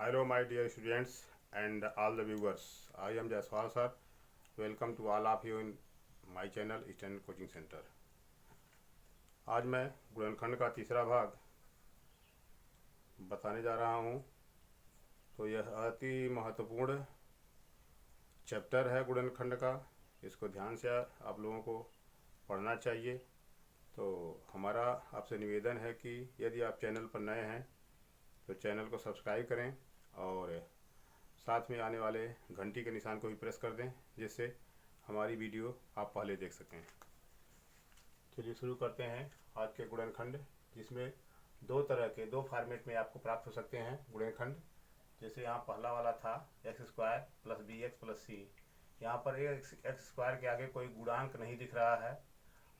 Hello, my dear students and all the viewers. I am Jaiswal sir. Welcome to all of you in my channel Eastern Coaching Center. आज मैं गुणनखंड का तीसरा भाग बताने जा रहा हूँ। तो यह अति महत्वपूर्ण चैप्टर है गुणनखंड का। इसको ध्यान से आप लोगों को पढ़ना चाहिए। तो हमारा आपसे निवेदन है कि यदि आप चैनल पर नए हैं तो चैनल को सब्सक्राइब करें और साथ में आने वाले घंटी के निशान को भी प्रेस कर दें, जिससे हमारी वीडियो आप पहले देख सकें। चलिए शुरू करते हैं आज के गुणनखंड, जिसमें दो फॉर्मेट में आपको प्राप्त हो सकते हैं गुणनखंड। जैसे यहाँ पहला वाला था X square plus B X plus C. यहाँ पर एक्स स्क्वायर के आगे कोई गुणांक नहीं दिख रहा है,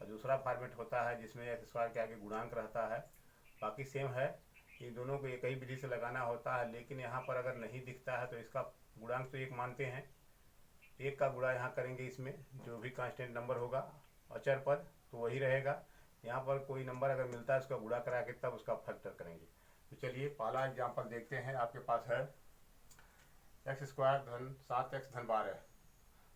और दूसरा फॉर्मेट होता है जिसमें एक्स स्क्वायर के आगे गुणांक रहता है। बाकी सेम है, इन दोनों को एक ही विधि से लगाना होता है। लेकिन यहाँ पर अगर नहीं दिखता है तो इसका गुणांक तो एक मानते हैं, एक का गुणा यहाँ करेंगे, इसमें जो भी कांस्टेंट नंबर होगा अचर पद तो वही रहेगा। यहाँ पर कोई नंबर अगर मिलता है उसका गुणा करा के तब उसका फैक्टर करेंगे। तो चलिए पहला एग्जाम्पल देखते हैं। आपके पास है एक्स स्क्वायर धन 7x धन 12।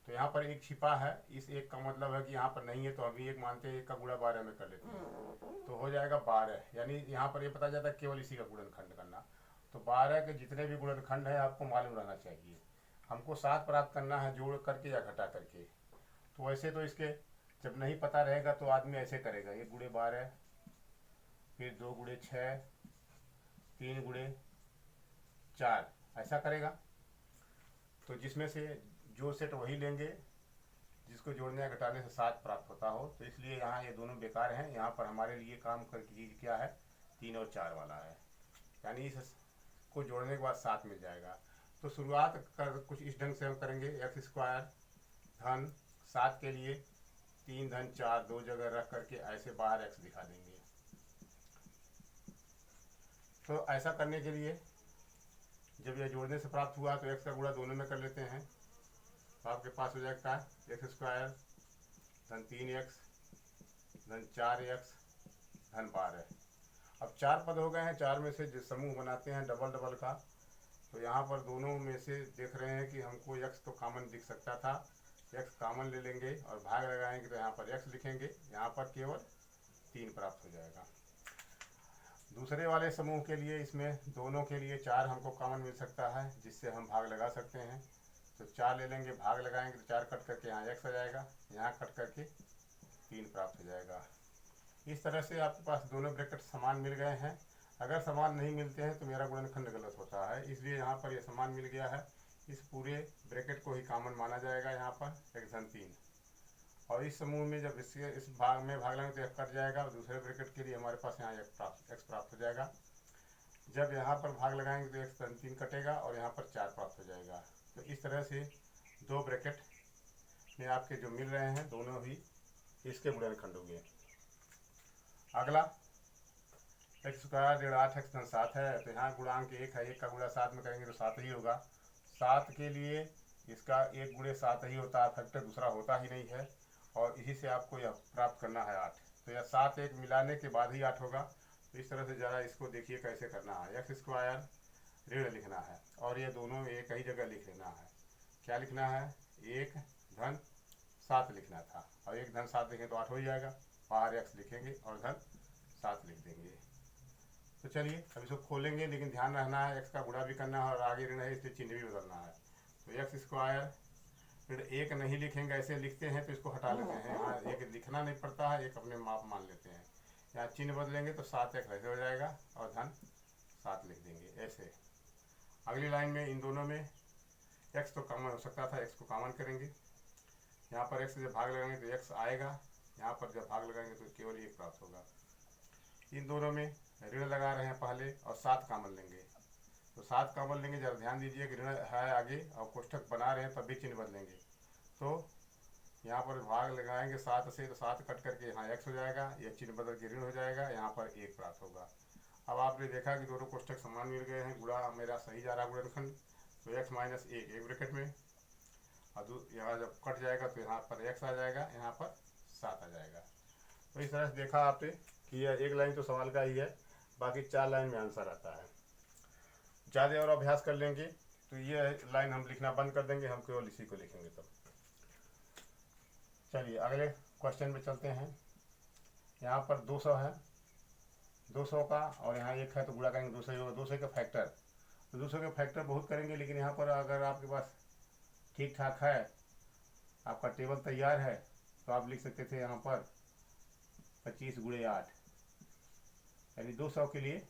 तो यहाँ पर एक छिपा है, इस एक का मतलब है कि यहाँ पर नहीं है, तो अभी एक मानते हैं, एक का गुणा 12 में कर लेते हैं तो हो जाएगा 12। यानी यहाँ पर ये पता जाता है केवल इसी का गुणनखंड करना। तो 12 के जितने भी गुणनखंड है आपको मालूम रहना चाहिए। हमको 7 प्राप्त करना है जोड़ करके या घटा करके। तो वैसे तो इसके जब नहीं पता रहेगा तो आदमी ऐसे करेगा, 1 गुणे 12, फिर 2 गुणे 6, 3 गुणे 4, ऐसा करेगा। तो जिसमें से जो सेट वही लेंगे जिसको जोड़ने या घटाने से 7 प्राप्त होता हो। तो इसलिए यहाँ ये दोनों बेकार हैं। यहाँ पर हमारे लिए काम कर चीज़ क्या है, 3 और 4 वाला है, यानी इसको जोड़ने के बाद 7 मिल जाएगा। तो शुरुआत कर कुछ इस ढंग से हम करेंगे। एक्स स्क्वायर धन 7 के लिए 3 धन 4 दो जगह रख करके ऐसे बाहर एक्स दिखा देंगे। तो ऐसा करने के लिए जब यह जोड़ने से प्राप्त हुआ तो एक्स का गुणा दोनों में कर लेते हैं। तो आपके पास हो जाएगा एक्स स्क्वायर धन 3x धन 4x धन 12। अब 4 पद हो गए हैं, 4 में से जो समूह बनाते हैं डबल डबल का। तो यहाँ पर दोनों में से देख रहे हैं कि हमको x तो कॉमन दिख सकता था, x कॉमन ले लेंगे और भाग लगाएंगे तो यहाँ पर x लिखेंगे, यहाँ पर केवल 3 प्राप्त हो जाएगा। दूसरे वाले समूह के लिए इसमें दोनों के लिए 4 हमको कॉमन मिल सकता है, जिससे हम भाग लगा सकते हैं। तो 4 ले लेंगे, भाग लगाएंगे तो 4 कट करके यहाँ x आ जाएगा, यहाँ कट करके 3 प्राप्त हो जाएगा। इस तरह से आपके पास दोनों ब्रैकेट समान मिल गए हैं। अगर समान नहीं मिलते हैं तो मेरा गुणनखंड गलत होता है, इसलिए यहाँ पर ये समान मिल गया है। इस पूरे ब्रैकेट को ही कॉमन माना जाएगा यहाँ पर x धन 3। और इस समूह में जब इस भाग में भाग लेंगे तो x कट जाएगा, और दूसरे ब्रैकेट के लिए हमारे पास यहाँ x प्राप्त हो जाएगा। जब यहाँ पर भाग लगाएंगे तो x धन 3 कटेगा और यहाँ पर 4 प्राप्त हो जाएगा। तो इस तरह से दो ब्रैकेट में आपके जो मिल रहे हैं दोनों ही इसके गुणनखंड होंगे। अगला एक्स स्क्वायर 8x धन 7 है। तो यहाँ गुणांक 1 है, 1 का गुणा 7 में करेंगे तो 7 ही होगा। 7 के लिए इसका 1 गुणे 7 ही होता है, फैक्टर दूसरा होता ही नहीं है, और इसी से आपको यह प्राप्त करना है 8। तो यह 7 1 मिलाने के बाद ही 8 होगा। तो इस तरह से ज़रा इसको देखिए कैसे करना है। एक्स स्क्वायर ऋण लिखना है और ये दोनों एक ही जगह लिख लेना है। क्या लिखना है, 1 धन 7 लिखना था, और 1 धन 7 लिखें तो 8 हो ही जाएगा। बाहर एक्स लिखेंगे और धन 7 लिख देंगे। तो चलिए अब इसको खोलेंगे, लेकिन ध्यान रखना है एक्स का गुणा भी करना है और आगे ऋण है इसलिए चिन्ह भी बदलना है। तो एक्स स्क्वायर ऋण 1 नहीं लिखेंगे, ऐसे लिखते हैं तो इसको हटा लेते हैं। यहाँ 1 लिखना नहीं पड़ता है, 1 अपने माप मान लेते हैं। यहाँ चिन्ह बदलेंगे तो 7x ऐसे हो जाएगा और धन 7 लिख देंगे ऐसे। अगली लाइन में इन दोनों में x तो कॉमन हो सकता था, x को कॉमन करेंगे। यहाँ पर x से जब भाग लगाएंगे तो x आएगा, यहाँ पर जब भाग लगाएंगे तो केवल 1 प्राप्त होगा। इन दोनों में ऋण लगा रहे हैं पहले और 7 कॉमन लेंगे। तो 7 कॉमन लेंगे, जरा ध्यान दीजिए कि ऋण है आगे और कोष्ठक बना रहे हैं तब भी चिन्ह बदलेंगे। तो यहाँ पर भाग लगाएंगे 7 से, तो 7 कट करके यहाँ x हो जाएगा, यह चिन्ह बदल के ऋण हो जाएगा, यहाँ पर 1 प्राप्त होगा। अब आपने देखा कि दोनों कोष्ठक समान मिल गए हैं, गुणा मेरा सही जा रहा है गुणनखंड। तो x माइनस 1 एक ब्रैकेट में, और यहाँ जब कट जाएगा तो यहाँ पर x आ जाएगा, यहाँ पर 7 आ जाएगा। तो इस तरह से देखा आपने कि यह एक लाइन तो सवाल का ही है, बाकी 4 लाइन में आंसर आता है। ज़्यादा और अभ्यास कर लेंगे तो ये लाइन हम लिखना बंद कर देंगे, हम केवल इसी को लिखेंगे तब। चलिए अगले क्वेश्चन में चलते हैं। यहाँ पर 200 है, 200 का और यहाँ 1 है तो गुणा करेंगे 200 ही होगा, 200 का फैक्टर। तो 200 के फैक्टर बहुत करेंगे, लेकिन यहाँ पर अगर आपके पास ठीक ठाक है, आपका टेबल तैयार है, तो आप लिख सकते थे यहाँ पर 25 गुणे 8, यानी 200 के लिए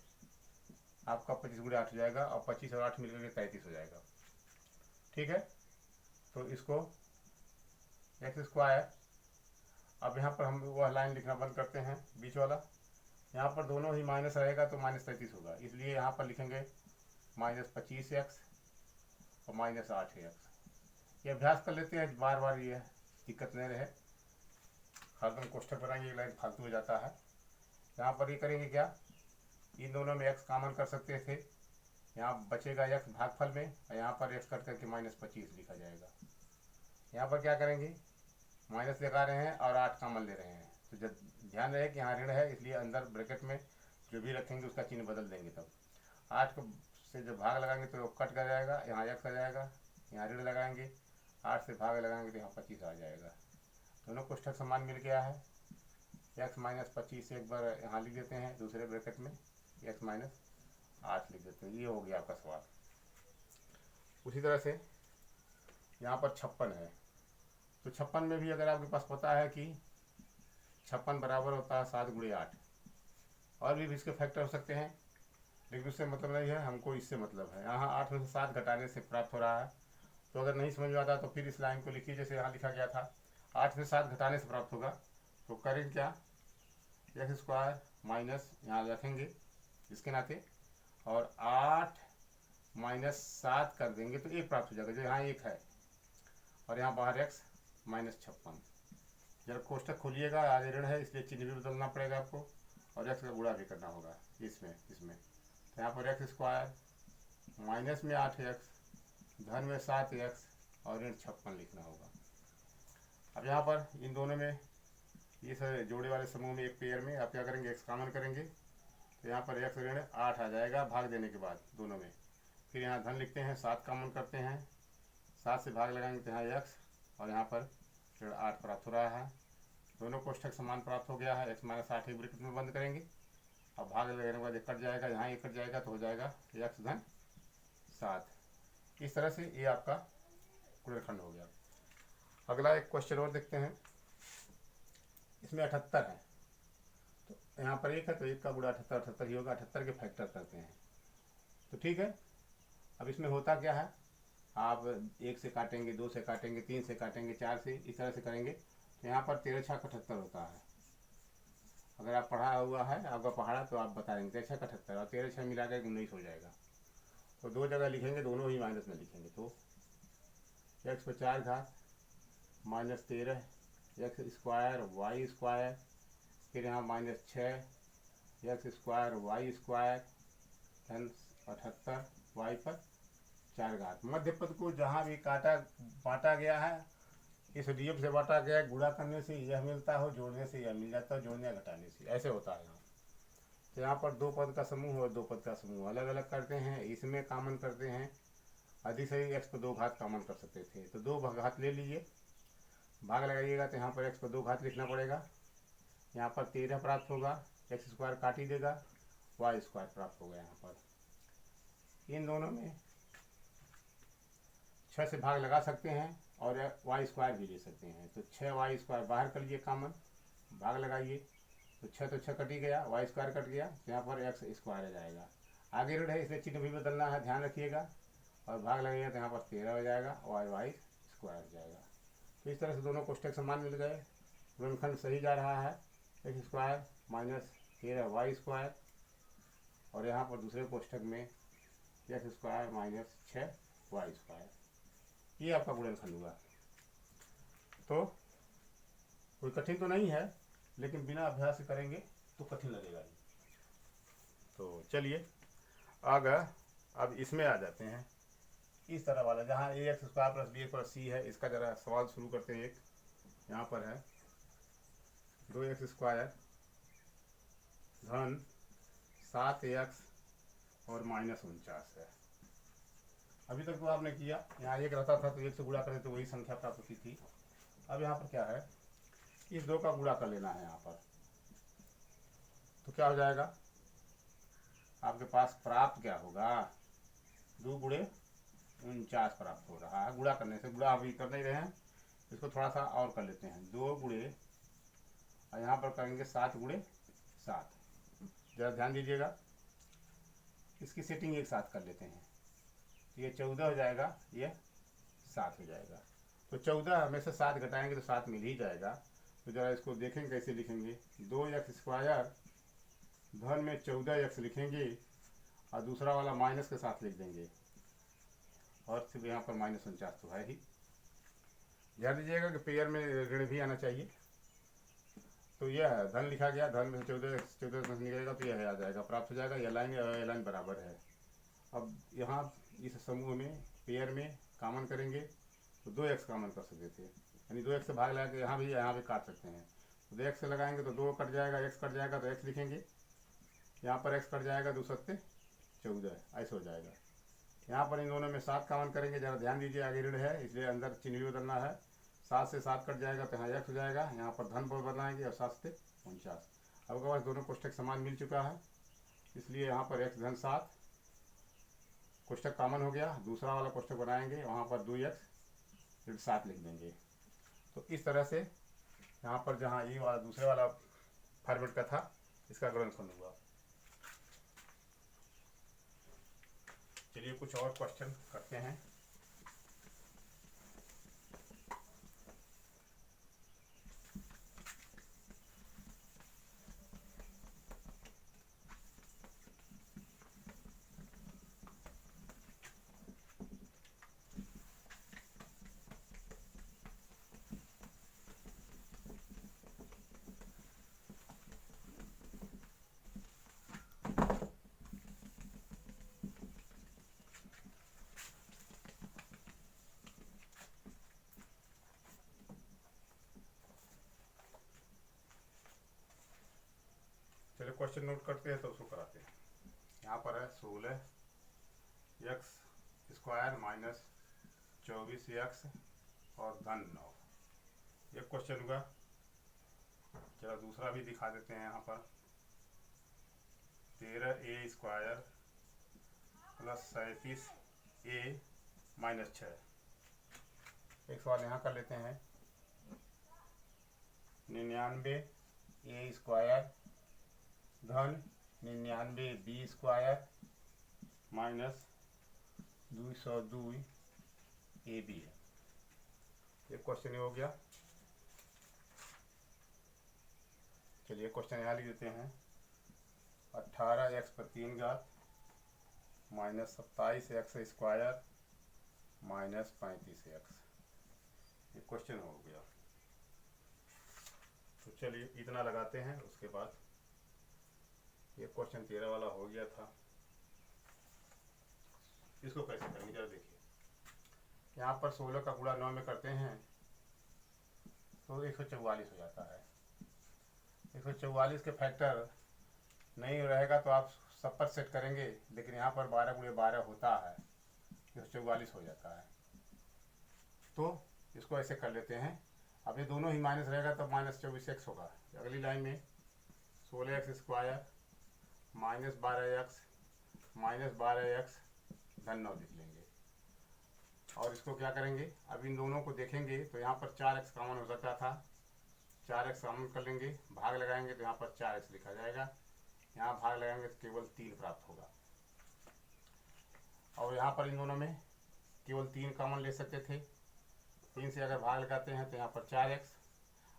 आपका 25 गुणे 8 हो जाएगा और 25 और 8 मिलकर के 33 हो जाएगा। ठीक है, तो इसको एक्स स्क्वायर, अब यहाँ पर हम वह लाइन लिखना बंद करते हैं बीच वाला। यहाँ पर दोनों ही माइनस रहेगा तो -33 होगा, इसलिए यहाँ पर लिखेंगे -25x और -8x। ये अभ्यास कर लेते हैं, बार बार ये दिक्कत नहीं रहे, हरदम कोष्ठक बनाएंगे, एक लाइन फालतू हो जाता है। यहाँ पर ये करेंगे क्या, इन दोनों में x कॉमन कर सकते थे, यहाँ बचेगा x भागफल में, और यहाँ पर x कट करके -25 लिखा जाएगा। यहाँ पर क्या करेंगे, माइनस लगा रहे हैं और 8 कॉमन ले रहे हैं, तो जब ध्यान रहे कि यहाँ ऋण है, इसलिए अंदर ब्रैकेट में जो भी रखेंगे उसका चिन्ह बदल देंगे। तब 8 से जब भाग लगाएंगे तो कट कर जाएगा, यहाँ x आ जाएगा, यहाँ ऋण लगाएंगे, 8 से भाग लगाएंगे तो यहाँ 25 आ जाएगा। दोनों कोष्ठक समान मिल गया है। x -25 एक बार यहाँ लिख देते हैं, दूसरे ब्रैकेट में x -8 लिख देते हैं। ये हो गया आपका सवाल। उसी तरह से यहाँ पर 56 है, तो 56 में भी अगर आपके पास पता है कि 56 बराबर होता है 7 गुणे 8, और भी इसके फैक्टर हो सकते हैं, लेकिन उससे मतलब नहीं है, हमको इससे मतलब है। यहाँ 8 में से 7 घटाने से प्राप्त हो रहा है, तो अगर नहीं समझ में आता तो फिर इस लाइन को लिखिए जैसे यहाँ लिखा गया था, 8 में 7 घटाने से प्राप्त होगा। तो करेंगे क्या, एक्स स्क्वायर माइनस यहाँ रखेंगे इसके नाते, और 8 -7 कर देंगे तो 1 प्राप्त हो जाएगा, जो यहाँ 1 है, और यहाँ बाहर x -56। जब कोष्ठक खोलिएगा, आगे ऋण है इसलिए चिन्ह भी बदलना पड़ेगा आपको, और x का गुणा भी करना होगा इसमें। तो यहाँ पर एक्स स्क्वायर माइनस में 8x, धन में 7x और ऋण 56 लिखना होगा। अब यहाँ पर इन दोनों में, इस जोड़े वाले समूह में एक पेयर में आप क्या करेंगे, x कॉमन करेंगे, तो यहाँ पर x ऋण 8 आ जाएगा भाग देने के बाद दोनों में। फिर यहाँ धन लिखते हैं, 7 कॉमन करते हैं, 7 से भाग लगाएंगे तो यहाँ x, और यहाँ पर ऋण 8 प्राप्त हो रहा है। दोनों कोष्ठक समान प्राप्त हो गया है। x -8 एक ब्रैकेट में बंद करेंगे, अब भाग लगाने के बाद एक कट जाएगा, यहाँ एक कट जाएगा तो हो जाएगा x धन 7। इस तरह से ये आपका गुणनखंड हो गया। अगला एक क्वेश्चन और देखते हैं। इसमें 78 है, तो यहाँ पर 1 है तो 1 का गुणा 78 ही होगा, 78 के फैक्टर करते हैं। तो ठीक है, अब इसमें होता क्या है, आप 1 से काटेंगे, 2 से काटेंगे, 3 से काटेंगे, 4 से, इस तरह से करेंगे। तो यहाँ पर 13 छः 78 होता है। अगर आप पढ़ा हुआ है, आपका पढ़ा तो आप बताएंगे 13 छः 78 और 13 छः मिला कर 19 हो जाएगा। तो 2 जगह लिखेंगे, दोनों ही माइनस में लिखेंगे, तो x पर 4 घात -13 एक्स स्क्वायर वाई स्क्वायर, फिर यहाँ -6 एक्स स्क्वायर वाई स्क्वायर धन 78 वाई पर 4 घात। मध्य पद को जहाँ भी बांटा गया है, इस डीएफ से बांटा गया है, गुणा करने से यह मिलता हो, जोड़ने से यह मिल जाता है, जोड़ने घटाने से, ऐसे होता है यहाँ। तो यहाँ पर 2 पद का समूह और 2 पद का समूह अलग अलग करते हैं, इसमें कॉमन करते हैं। अधिक से x पर 2 घात कॉमन कर सकते थे, तो 2 घात ले लीजिए, भाग लगाइएगा तो यहाँ पर x पर 2 घात लिखना पड़ेगा। यहाँ पर 13 प्राप्त होगा, एक्स स्क्वायर काट ही देगा, वाई स्क्वायर प्राप्त होगा। यहाँ पर इन दोनों में 6 से भाग लगा सकते हैं और वाई स्क्वायर भी ले सकते हैं। तो 6 वाई स्क्वायर बाहर कर लिए कॉमन, भाग लगाइए तो 6 तो 6 कट ही गया, वाई स्क्वायर कट गया, तो यहाँ पर एक्स स्क्वायर आ जाएगा। आगे ऋण है इसलिए चिन्ह भी बदलना है, ध्यान रखिएगा, और भाग लगाइएगा तो यहाँ पर 13 हो जाएगा, वाई स्क्वायर हो जाएगा। तो इस तरह से दोनों कोष्ठक समान मिल गए, गुणनखंड सही जा रहा है। एक्स स्क्वायर -13 वाई स्क्वायर, और यहाँ पर दूसरे कोष्ठक में एक्स स्क्वायर -6 वाई स्क्वायर, ये आपका गुणनखंड हुआ। तो कोई कठिन तो नहीं है, लेकिन बिना अभ्यास करेंगे तो कठिन लगेगा ही। तो चलिए आगे अब इसमें आ जाते हैं, इस तरह वाला जहाँ ax square plus b plus c है, इसका जरा सवाल शुरू करते हैं। एक यहाँ पर है 2x स्क्वायर धन 7x और -49 है। अभी तक तो आपने किया, यहाँ एक रहता था तो एक से गुणा करें तो वही संख्या प्राप्त होती थी। अब यहाँ पर क्या है, इस 2 का गुणा कर लेना है यहाँ पर, तो क्या हो जाएगा आपके पास प्राप्त क्या होगा, 2 गुणे 49 प्राप्त हो रहा है। गुणा करने से, गुणा अभी कर नहीं रहे हैं, इसको थोड़ा सा और कर लेते हैं, 2 गुणे और यहाँ पर करेंगे 7 गुणे 7। जरा ध्यान दीजिएगा, इसकी सेटिंग एक साथ कर लेते हैं, तो ये 14 हो जाएगा, ये 7 हो जाएगा। तो 14 में से 7 घटाएंगे तो 7 मिल ही जाएगा। तो जरा इसको देखेंगे कैसे लिखेंगे, 2x² धन में 14x लिखेंगे और दूसरा वाला माइनस के साथ लिख देंगे, और सिर्फ यहाँ पर -49 तो है ही। ध्यान दीजिएगा कि पेयर में ऋण भी आना चाहिए। तो यह धन लिखा गया, धन में 14 निकलेगा तो यह आ जाएगा, प्राप्त हो जाएगा। यह लाइन बराबर है। अब यहाँ इस समूह में पेयर में कॉमन करेंगे तो 2x कॉमन कर सकते थे, यानी 2x से भाग लगा के यहाँ भी काट सकते हैं। तो 2x से लगाएंगे तो 2 कट जाएगा, x कट जाएगा तो x लिखेंगे, यहाँ पर x कट जाएगा, 2 सत्ते 14, ऐसे हो जाएगा। यहाँ पर इन दोनों में 7 कॉमन करेंगे, ज़रा ध्यान दीजिए, आगे ऋण है इसलिए अंदर चिन्ह भी बदलना है। 7 से 7 कट जाएगा तो यहाँ x हो जाएगा, यहाँ पर धन पर बनाएंगे और 7 से 49। अब आपके पास दोनों कोष्ठक समान मिल चुका है, इसलिए यहाँ पर x धन 7 कोष्ठक कॉमन हो गया। दूसरा वाला कोष्ठक बनाएंगे, वहाँ पर 2x ऋण 7 लिख देंगे। तो इस तरह से यहाँ पर जहाँ ये वाला दूसरे वाला फॉर्मेट का था, इसका गुणनफल हुआ। चलिए कुछ और क्वेश्चन करते हैं। चलिए क्वेश्चन नोट करते हैं तो उसको कराते हैं। यहाँ पर है 16x² माइनस 24x और धन 9, एक क्वेश्चन हुआ। चलो दूसरा भी दिखा देते हैं। यहाँ पर 13a² प्लस 37a माइनस 6। एक सवाल यहाँ कर लेते हैं, 99a² धन 99b² माइनस 202ab है। एक क्वेश्चन हो गया। चलिए क्वेश्चन यहाँ लिख देते हैं, 18x⁴ minus 27x² minus 35x। ये क्वेश्चन हो गया। तो चलिए इतना लगाते हैं, उसके बाद ये क्वेश्चन 13 वाला हो गया था। इसको कैसे करेंगे जरा देखिए। यहाँ पर 16 का गुणा 9 में करते हैं तो 144 हो जाता है। 144 के फैक्टर नहीं रहेगा तो आप सब पर सेट करेंगे, लेकिन यहाँ पर 12 गुणे 12 होता है, 144 हो जाता है। तो इसको ऐसे कर लेते हैं। अब ये दोनों ही माइनस रहेगा तो -24x होगा। अगली लाइन में 16x² minus 12x minus 12x धन 9 लिख लेंगे। और इसको क्या करेंगे, अब इन दोनों को देखेंगे तो यहाँ पर 4x कॉमन हो सकता था, 4x कॉमन कर लेंगे, भाग लगाएंगे तो यहाँ पर 4x लिखा जाएगा, यहाँ भाग लगाएंगे तो केवल 3 प्राप्त होगा। और यहाँ पर इन दोनों में केवल 3 कॉमन ले सकते थे, 3 से अगर भाग लगाते हैं तो यहाँ पर 4x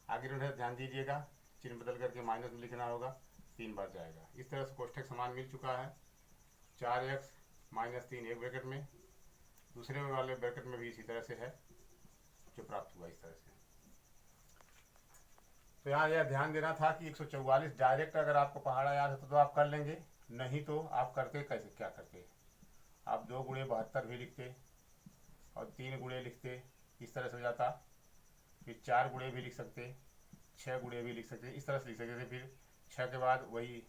आगे ऋण, ध्यान दीजिएगा चिन्ह बदल करके माइनस में लिखना होगा, 3 बार जाएगा। इस तरह से कोष्ठक समान मिल चुका है। 4x माइनस 3 एक ब्रैकेट में, दूसरे वाले ब्रैकेट में भी इसी तरह से है जो प्राप्त हुआ इस तरह से। तो यहाँ यह ध्यान देना था कि 144 डायरेक्ट अगर आपको पहाड़ा याद होता तो आप कर लेंगे, नहीं तो आप करते कैसे, क्या करते, आप 2 गुणे 72 भी लिखते और 3 गुणे लिखते, इस तरह से हो जाता। फिर 4 गुणे भी लिख सकते, 6 गुणे भी लिख सकते, इस तरह से लिख सकते थे। फिर 6 के बाद वही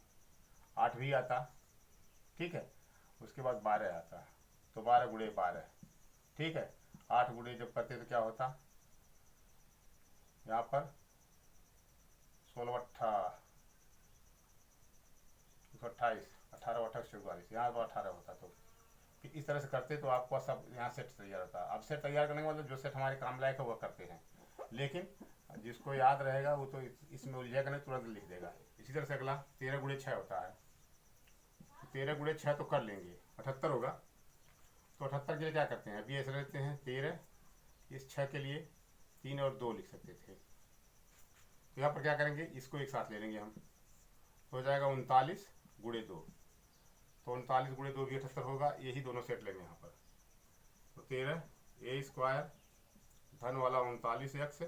8 भी आता, ठीक है, उसके बाद 12 आता, तो 12 गुणे 12, ठीक है। 8 गुणे जब करते तो क्या होता, यहाँ पर 16 28, 18 28 44, यहाँ पर 18 होता। तो फिर इस तरह से करते तो आपको सब यहाँ सेट तैयार होता। अब सेट तैयार करने का मतलब जो सेट हमारे काम लायक है वो करते हैं, लेकिन जिसको याद रहेगा वो तो इसमें उलझेगा नहीं, तुरंत लिख देगा। इसी तरह से अगला 13 गुणे 6 होता है। 13 गुणे 6 तो कर लेंगे, 78 होगा। तो 78 के लिए क्या करते हैं, अभी ऐसे लेते हैं 13, इस 6 के लिए 3 और 2 लिख सकते थे। तो यहाँ पर क्या करेंगे, इसको एक साथ ले लेंगे हम, तो हो जाएगा 39 गुणे 2। तो 39 गुणे 2 भी 78 होगा, यही दोनों सेट लेंगे यहाँ पर। तो 13 ए स्क्वायर धन वाला 39 एक्स,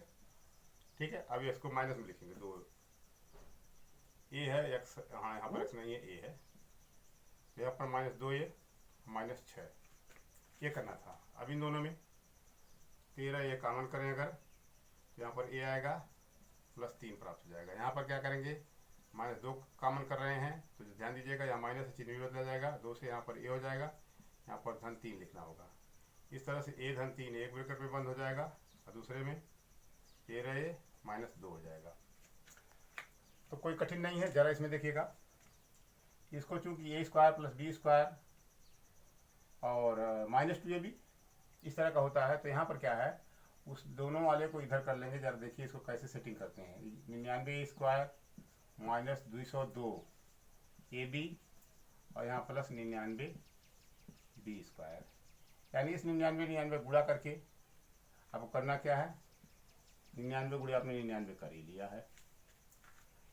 ठीक है। अभी इसको माइनस में लिखेंगे, 2 ए है एक्स, हाँ यहाँ पर एक्स नहीं है, ए है। यहाँ पर -2 ए -6, ये करना था। अब इन दोनों में 13 ये कॉमन करें अगर, तो यहाँ पर ए आएगा +3 प्राप्त हो जाएगा। यहाँ पर क्या करेंगे, -2 कॉमन कर रहे हैं तो ध्यान दीजिएगा यहाँ माइनस से चिन्ह भी बदला जाएगा, 2 से यहाँ पर ए हो जाएगा, यहाँ पर धन 3 लिखना होगा। इस तरह से ए धन 3 एक ब्रैकेट में बंद हो जाएगा और दूसरे में 13 ए -2 हो जाएगा। तो कोई कठिन नहीं है, जरा इसमें देखिएगा। इसको चूंकि ए स्क्वायर प्लस बी स्क्वायर और -2ab इस तरह का होता है, तो यहाँ पर क्या है, उस दोनों वाले को इधर कर लेंगे। जरा देखिए इसको कैसे सेटिंग करते हैं। 99 स्क्वायर -202 AB और यहाँ प्लस 99 बी स्क्वायर, यानी इस 99 गुणा करके आपको करना क्या है, 99 गुणे आपने 99 कर ही लिया है।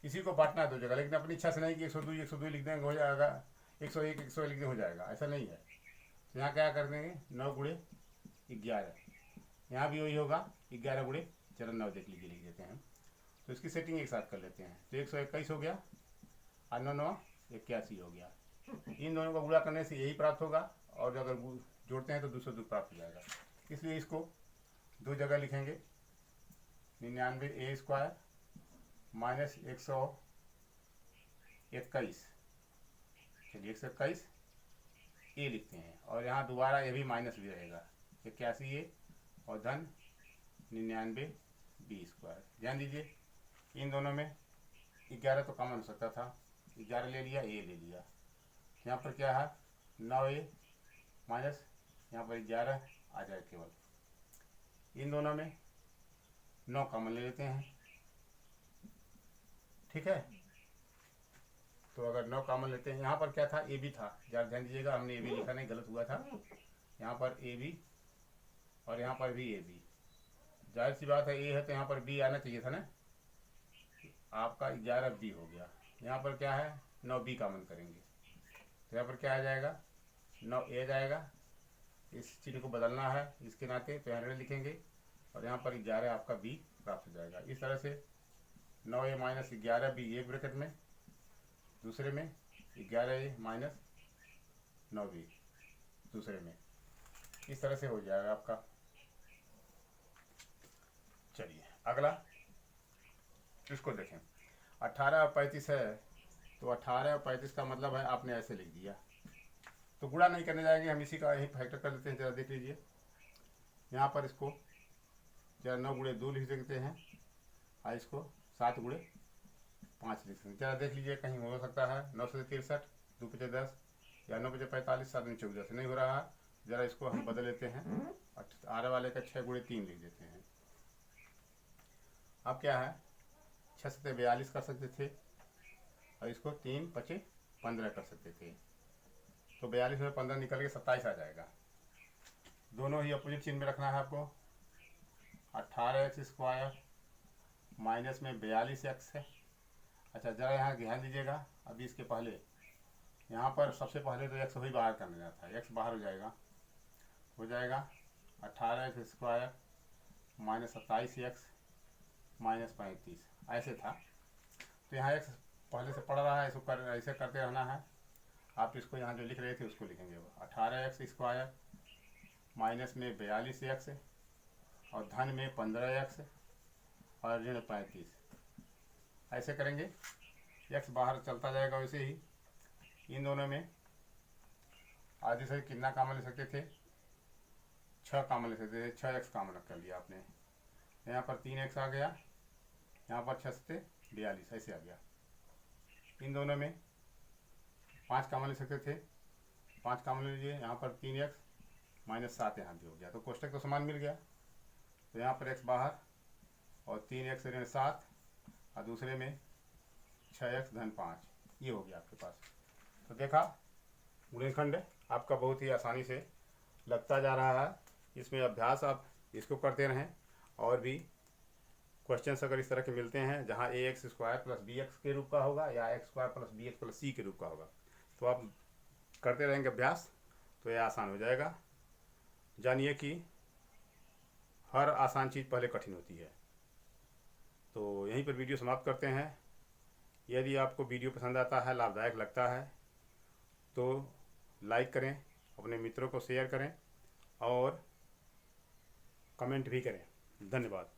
इसी को बांटना है 2 जगह, लेकिन अपनी इच्छा से नहीं कि 102 लिख देंगे हो जाएगा, 101 101 लिख देंगे हो जाएगा, ऐसा नहीं है। तो यहाँ क्या कर देंगे, 9 गुणे 11, यहाँ भी वही होगा 11 गुणे 94, देख लीजिए लिख देते हैं। तो इसकी सेटिंग एक साथ कर लेते हैं। तो 121 हो गया और 9 9 81 हो गया। इन दोनों को गुणा करने से यही प्राप्त होगा, और अगर जोड़ते हैं तो 202 प्राप्त हो जाएगा। इसलिए इसको 2 जगह लिखेंगे, 99 ए स्क्वायर -121, चलिए 121 ए लिखते हैं, और यहाँ दोबारा ये भी माइनस भी रहेगा, 81 ए और धन 99 बी स्क्वायर। ध्यान दीजिए इन दोनों में 11 तो कॉमन हो सकता था, 11 ले लिया, ए ले लिया। यहाँ पर क्या है, 9 ए माइनस यहाँ पर 11 आ जाए केवल। इन दोनों में 9 कॉमन ले लेते हैं, ठीक है। तो अगर 9 कॉमन लेते हैं, यहाँ पर क्या था, ए बी था, जरा ध्यान दीजिएगा, हमने ए बी लिखा नहीं, गलत हुआ था। यहाँ पर ए बी और यहाँ पर भी ए बी, जाहिर सी बात है ए है तो यहाँ पर बी आना चाहिए था ना, आपका 11 बी हो गया। यहाँ पर क्या है, 9 बी कॉमन करेंगे, तो यहाँ पर क्या आ जाएगा, 9 ए जाएगा। इस चिन्ह को बदलना है इसके नाते, तो यहाँ लिखेंगे, और यहाँ पर 11 आपका बी प्राप्त हो जाएगा। इस तरह से 9 ए माइनस 11 बी एक ब्रैकेट में, दूसरे में 11 ए माइनस 9 बी दूसरे में, इस तरह से हो जाएगा आपका। चलिए अगला इसको देखें, 18 और 35 है, तो 18 और 35 का मतलब है आपने ऐसे लिख दिया, तो गुणा नहीं करने जाएंगे, हम इसी का यही फैक्टर कर लेते हैं। जरा देख लीजिए, यहाँ पर इसको जरा 9 गुणे 2 लिख देते हैं, और इसको 7 गुणे 5 लिख सकते हैं। जरा देख लीजिए कहीं हो सकता है 9 से 63, 2 5 10 या 9 5 45, 7 14 से नहीं हो रहा है। जरा इसको हम बदल लेते हैं, 18 वाले का 6 गुणे 3 लिख देते हैं। अब क्या है, 6 से 42 कर सकते थे, और इसको 3 5 15 कर सकते थे। तो 42 में 15 निकल के 27 आ जाएगा। दोनों ही अपोजिट चिन्ह में रखना है आपको। 18x स्क्वायर माइनस में 42x है। अच्छा जरा यहाँ ध्यान दीजिएगा, अभी इसके पहले यहाँ पर सबसे पहले तो x ही बाहर करना जाता है, x बाहर हो जाएगा 18x square minus 27x minus 35, ऐसे था। तो यहाँ x पहले से पढ़ रहा है, इसको ऐसे करते रहना है। आप इसको यहाँ जो लिख रहे थे उसको लिखेंगे, वो 18x स्क्वायर माइनस में 42x और धन में 15x और ऋण 35, ऐसे करेंगे। x बाहर चलता जाएगा वैसे ही। इन दोनों में आधे से कितना कॉमन ले सकते थे, 6 कॉमन ले सकते थे, 6x कॉमन कर लिया आपने, यहाँ पर 3x आ गया, यहाँ पर 6 से 42 ऐसे आ गया। इन दोनों में 5 कॉमन ले सकते थे, 5 कॉमन ले लीजिए, यहाँ पर 3x -7 यहाँ भी हो गया, तो कोष्टक तो समान मिल गया। तो यहाँ पर x बाहर और 3x ऋण 7 और दूसरे में 6x धन 5, ये हो गया आपके पास। तो देखा गुणनखंड आपका बहुत ही आसानी से लगता जा रहा है। इसमें अभ्यास आप इसको करते रहें, और भी क्वेश्चंस अगर इस तरह के मिलते हैं जहां ax² + bx के रूप का होगा या x² + bx + c के रूप का होगा, तो आप करते रहेंगे अभ्यास, तो यह आसान हो जाएगा। जानिए कि हर आसान चीज़ पहले कठिन होती है। तो यहीं पर वीडियो समाप्त करते हैं। यदि आपको वीडियो पसंद आता है, लाभदायक लगता है, तो लाइक करें, अपने मित्रों को शेयर करें और कमेंट भी करें। धन्यवाद।